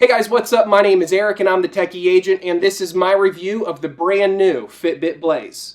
Hey guys, what's up? My name is Eric and I'm the Techy agent, and this is my review of the brand new Fitbit Blaze.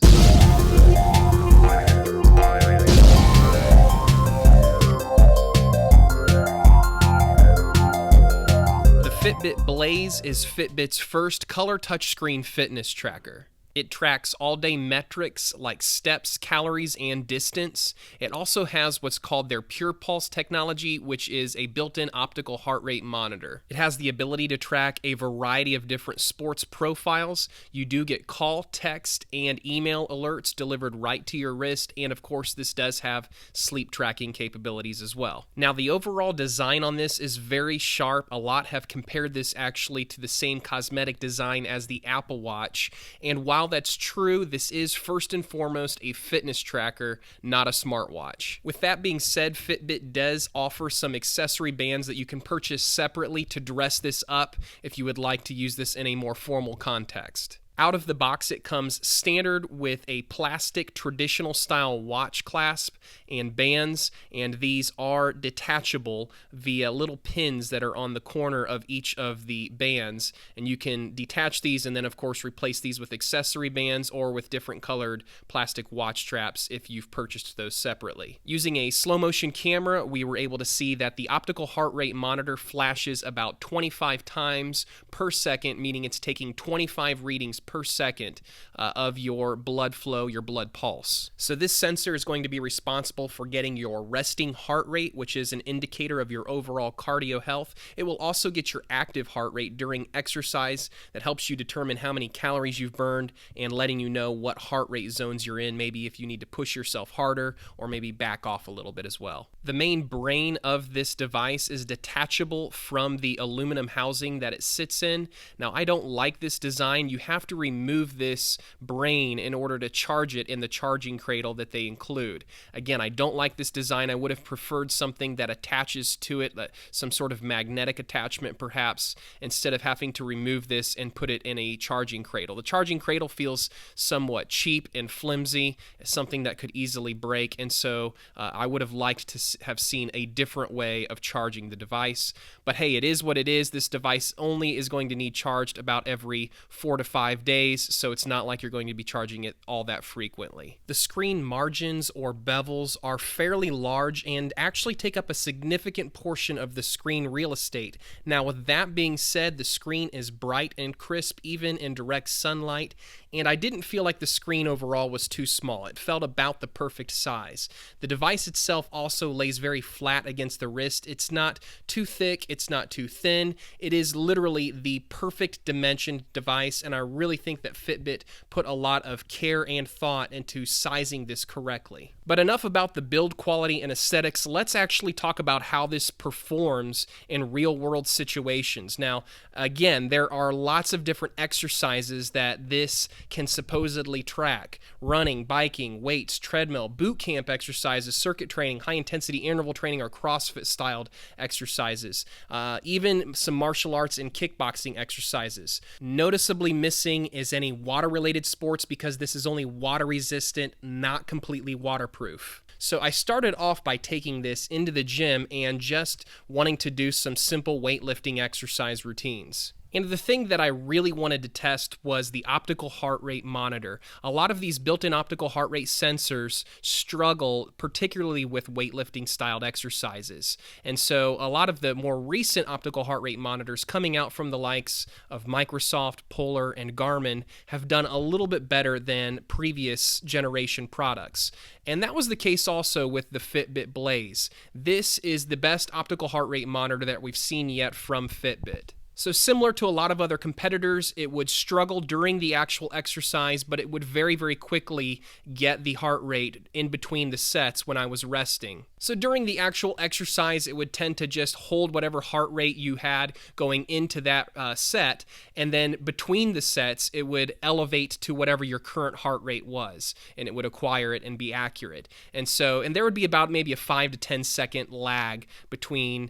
The Fitbit Blaze is Fitbit's first color touchscreen fitness tracker. It tracks all-day metrics like steps, calories, and distance. It also has what's called their Pure Pulse technology, which is a built-in optical heart rate monitor. It has the ability to track a variety of different sports profiles. You do get call, text, and email alerts delivered right to your wrist, and of course this does have sleep tracking capabilities as well. Now the overall design on this is very sharp. A lot have compared this actually to the same cosmetic design as the Apple Watch, and while that's true, this is first and foremost a fitness tracker, not a smartwatch. With that being said, Fitbit does offer some accessory bands that you can purchase separately to dress this up if you would like to use this in a more formal context. Out of the box, it comes standard with a plastic traditional style watch clasp and bands, and these are detachable via little pins that are on the corner of each of the bands, and you can detach these and then of course replace these with accessory bands or with different colored plastic watch straps if you've purchased those separately. Using a slow motion camera, we were able to see that the optical heart rate monitor flashes about 25 times per second, meaning it's taking 25 readings per second of your blood flow, your blood pulse. So this sensor is going to be responsible for getting your resting heart rate, which is an indicator of your overall cardio health. It will also get your active heart rate during exercise. That helps you determine how many calories you've burned and letting you know what heart rate zones you're in, maybe if you need to push yourself harder or maybe back off a little bit as well. The main brain of this device is detachable from the aluminum housing that it sits in. Now, I don't like this design. You have to remove this brain in order to charge it in the charging cradle that they include. Again, I don't like this design. I would have preferred something that attaches to it, some sort of magnetic attachment perhaps, instead of having to remove this and put it in a charging cradle. The charging cradle feels somewhat cheap and flimsy, something that could easily break, and so I would have liked to have seen a different way of charging the device. But hey, it is what it is. This device only is going to need charged about every 4 to 5 days, so it's not like you're going to be charging it all that frequently. The screen margins or bevels are fairly large and actually take up a significant portion of the screen real estate. Now, with that being said, the screen is bright and crisp even in direct sunlight, and I didn't feel like the screen overall was too small. It felt about the perfect size. The device itself also lays very flat against the wrist. It's not too thick, it's not too thin. It is literally the perfect dimensioned device, and I really think that Fitbit put a lot of care and thought into sizing this correctly. But enough about the build quality and aesthetics. Let's actually talk about how this performs in real-world situations. Now, again, there are lots of different exercises that this can supposedly track. Running, biking, weights, treadmill, boot camp exercises, circuit training, high-intensity interval training, or CrossFit-styled exercises. Even some martial arts and kickboxing exercises. Noticeably missing is any water-related sports because this is only water-resistant, not completely waterproof. So I started off by taking this into the gym and just wanting to do some simple weightlifting exercise routines. And the thing that I really wanted to test was the optical heart rate monitor. A lot of these built-in optical heart rate sensors struggle, particularly with weightlifting styled exercises. And so a lot of the more recent optical heart rate monitors coming out from the likes of Microsoft, Polar, and Garmin have done a little bit better than previous generation products. And that was the case also with the Fitbit Blaze. This is the best optical heart rate monitor that we've seen yet from Fitbit. So similar to a lot of other competitors, it would struggle during the actual exercise, but it would very, very quickly get the heart rate in between the sets when I was resting. So during the actual exercise, it would tend to just hold whatever heart rate you had going into that set, and then between the sets, it would elevate to whatever your current heart rate was, and it would acquire it and be accurate. And there would be about maybe a 5 to 10 second lag between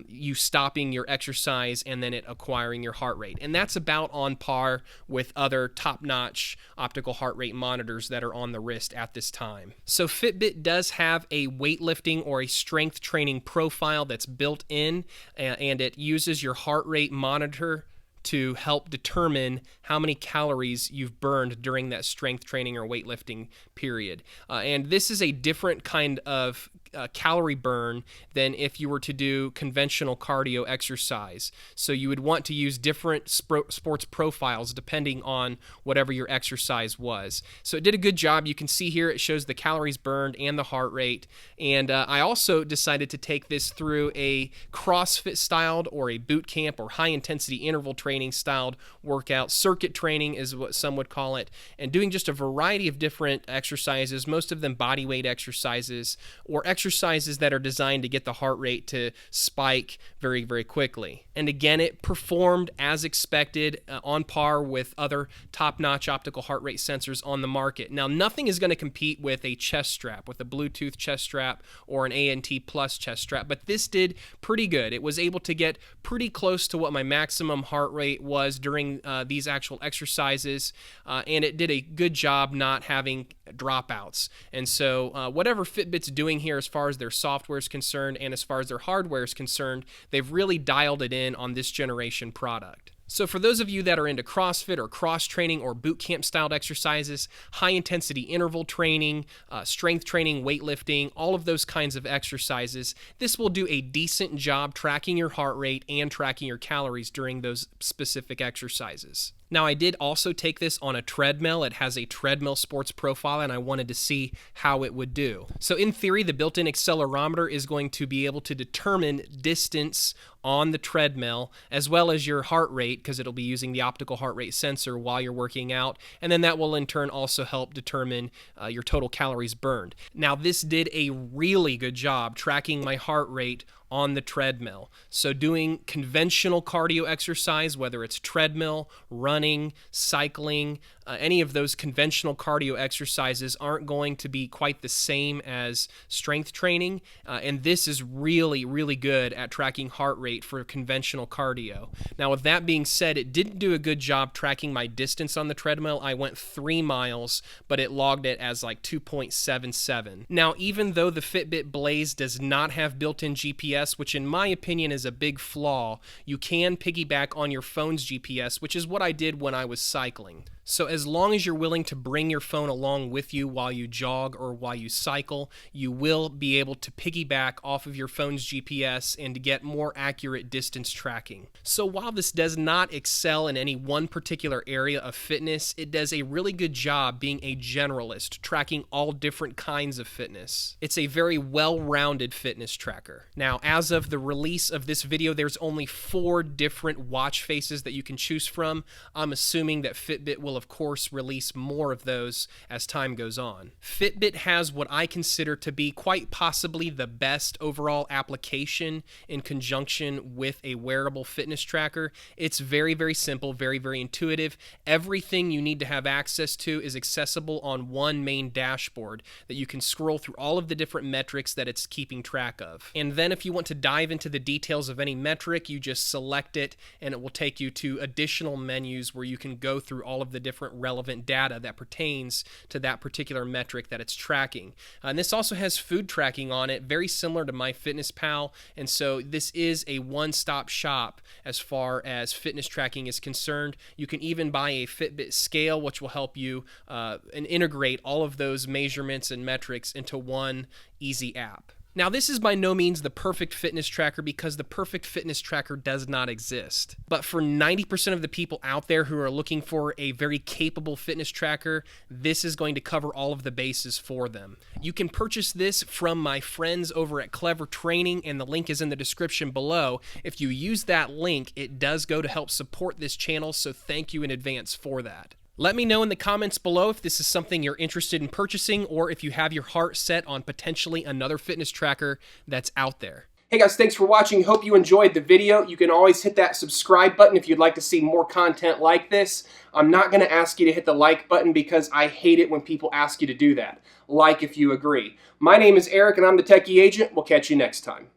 you stopping your exercise and then it acquiring your heart rate. And that's about on par with other top-notch optical heart rate monitors that are on the wrist at this time. So Fitbit does have a weightlifting weightlifting or a strength training profile that's built in, and it uses your heart rate monitor to help determine how many calories you've burned during that strength training or weightlifting period. And this is a different kind of calorie burn than if you were to do conventional cardio exercise. So you would want to use different sports profiles depending on whatever your exercise was. So it did a good job. You can see here it shows the calories burned and the heart rate. And I also decided to take this through a CrossFit styled or a bootcamp or high intensity interval training styled workout. Circuit training is what some would call it, and doing just a variety of different exercises, most of them body weight exercises or exercises that are designed to get the heart rate to spike very, very quickly. And again, it performed as expected, on par with other top-notch optical heart rate sensors on the market. Now, nothing is going to compete with a chest strap, with a Bluetooth chest strap or an ANT Plus chest strap, but this did pretty good. It was able to get pretty close to what my maximum heart rate was during these actual exercises, and it did a good job not having dropouts. And so whatever Fitbit's doing here as far as their software is concerned and as far as their hardware is concerned, they've really dialed it in on this generation product. So for those of you that are into CrossFit or cross training or boot camp styled exercises, high intensity interval training, strength training, weightlifting, all of those kinds of exercises, this will do a decent job tracking your heart rate and tracking your calories during those specific exercises. Now, I did also take this on a treadmill. It has a treadmill sports profile, and I wanted to see how it would do. So in theory, the built-in accelerometer is going to be able to determine distance on the treadmill, as well as your heart rate, because it'll be using the optical heart rate sensor while you're working out, and then that will in turn also help determine your total calories burned. Now, this did a really good job tracking my heart rate on the treadmill. So doing conventional cardio exercise, whether it's treadmill, running, cycling, any of those conventional cardio exercises aren't going to be quite the same as strength training, and this is really, really good at tracking heart rate for conventional cardio. Now, with that being said, it didn't do a good job tracking my distance on the treadmill. I went 3 miles, but it logged it as like 2.77. Now, even though the Fitbit Blaze does not have built-in GPS, which in my opinion is a big flaw, you can piggyback on your phone's GPS, which is what I did when I was cycling. So as long as you're willing to bring your phone along with you while you jog or while you cycle, you will be able to piggyback off of your phone's GPS and to get more accurate distance tracking. So while this does not excel in any one particular area of fitness, it does a really good job being a generalist, tracking all different kinds of fitness. It's a very well-rounded fitness tracker. Now, as of the release of this video, there's only 4 different watch faces that you can choose from. I'm assuming that Fitbit will of course release more of those as time goes on. Fitbit has what I consider to be quite possibly the best overall application in conjunction with a wearable fitness tracker. It's very, very simple, very, very intuitive. Everything you need to have access to is accessible on one main dashboard that you can scroll through all of the different metrics that it's keeping track of. And then if you want to dive into the details of any metric, you just select it and it will take you to additional menus where you can go through all of the different relevant data that pertains to that particular metric that it's tracking. And this also has food tracking on it, very similar to MyFitnessPal, and so this is a one-stop shop as far as fitness tracking is concerned. You can even buy a Fitbit scale, which will help you and integrate all of those measurements and metrics into one easy app. Now, this is by no means the perfect fitness tracker because the perfect fitness tracker does not exist. But for 90% of the people out there who are looking for a very capable fitness tracker, this is going to cover all of the bases for them. You can purchase this from my friends over at Clever Training, and the link is in the description below. If you use that link, it does go to help support this channel, so thank you in advance for that. Let me know in the comments below if this is something you're interested in purchasing or if you have your heart set on potentially another fitness tracker that's out there. Hey guys, thanks for watching. Hope you enjoyed the video. You can always hit that subscribe button if you'd like to see more content like this. I'm not going to ask you to hit the like button because I hate it when people ask you to do that. Like if you agree. My name is Eric and I'm the Techy Agent. We'll catch you next time.